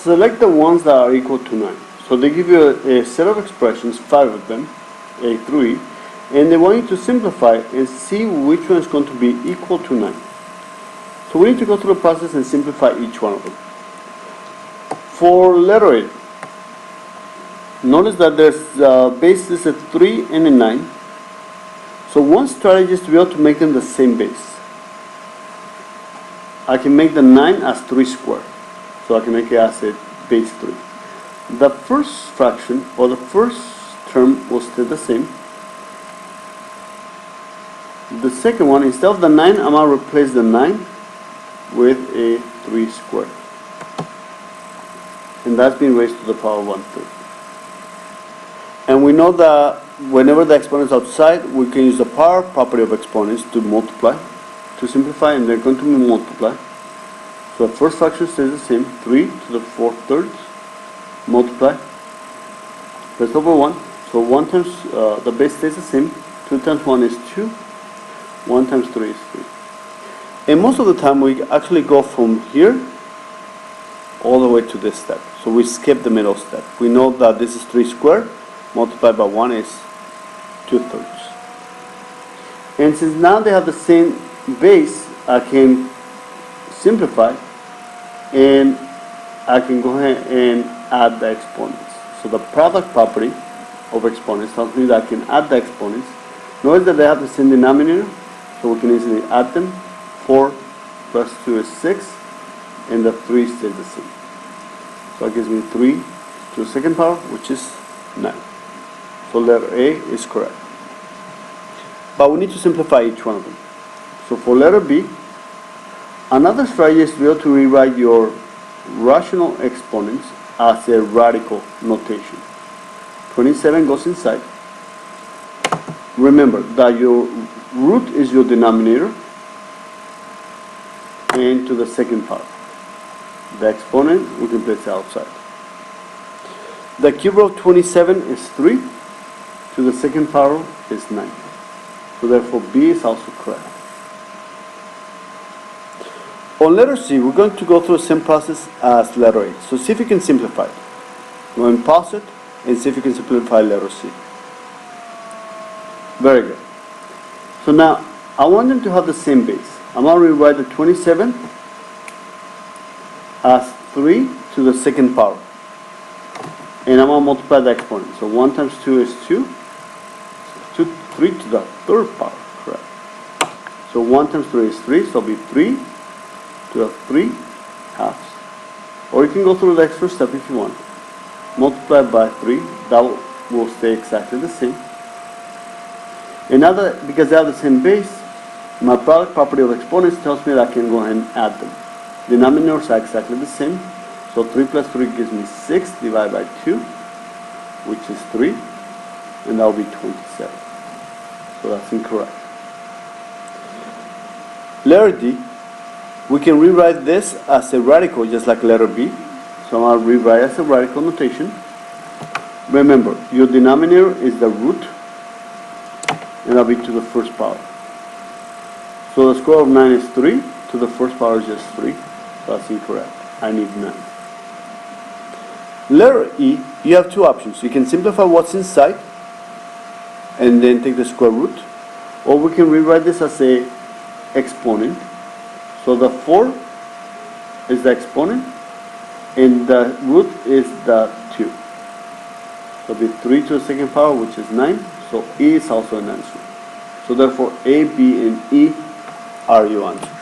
select the ones that are equal to 9. So they give you a set of expressions, 5 of them, A through E, and they want you to simplify and see which one is going to be equal to 9. So we need to go through the process and simplify each one of them. For letter A, notice that there's base is a 3 and a 9. So one strategy is to be able to make them the same base. I can make the 9 as 3 squared. So I can make it as a base 3. The first fraction, or the first term, will stay the same. The second one, instead of the 9, I'm going to replace the 9 with a 3 squared. And that's been raised to the power of 1/3. And we know that whenever the exponent is outside, we can use the power property of exponents to multiply, to simplify, and they're going to be multiplied. So the first fraction stays the same, 3 to the 4/3, multiply, rest over 1. So 1 times, the base stays the same, 2 times 1 is 2, 1 times 3 is 3. And most of the time we actually go from here all the way to this step. So we skip the middle step. We know that this is 3 squared, multiplied by 1 is 2/3. And since now they have the same base, I can simplify and I can go ahead and add the exponents. So the product property of exponents tells me that I can add the exponents. Notice that they have the same denominator, so we can easily add them. 4 plus 2 is 6, and the 3 stays the same. So it gives me 3 to the second power, which is 9. So letter A is correct. But we need to simplify each one of them. So for letter B, another strategy is to be able to rewrite your rational exponents as a radical notation. 27 goes inside. Remember that your root is your denominator, and to the second power. The exponent, we can place it outside. The cube root of 27 is 3. To the second power is 9. So therefore B is also correct. On letter C, we're going to go through the same process as letter A. So see if you can simplify it. Go and pause it and see if you can simplify letter C. Very good. So now I want them to have the same base. I'm going to rewrite the 27 as 3 to the second power. And I'm going to multiply the exponent. So 1 times 2 is 2. 3 to the third power, correct. So 1 times 3 is 3, so it'll be 3 to the 3 halves. Or you can go through the extra step if you want. Multiply by 3, that will stay exactly the same. And now that, because they have the same base, my product property of exponents tells me that I can go ahead and add them. Denominators are exactly the same. So 3 plus 3 gives me 6 divided by 2, which is 3, and that will be 27. So that's incorrect. Letter D, we can rewrite this as a radical just like letter B. So I'm going to rewrite as a radical notation. Remember, your denominator is the root, and that'll be to the first power. So the square of 9 is 3, to the first power is just 3. So that's incorrect. I need 9. Letter E, you have two options. You can simplify what's inside and then take the square root, or we can rewrite this as a exponent. So the 4 is the exponent and the root is the 2. So it'll be 3 to the second power, which is 9. So E is also an answer. So therefore A, B, and E are your answers.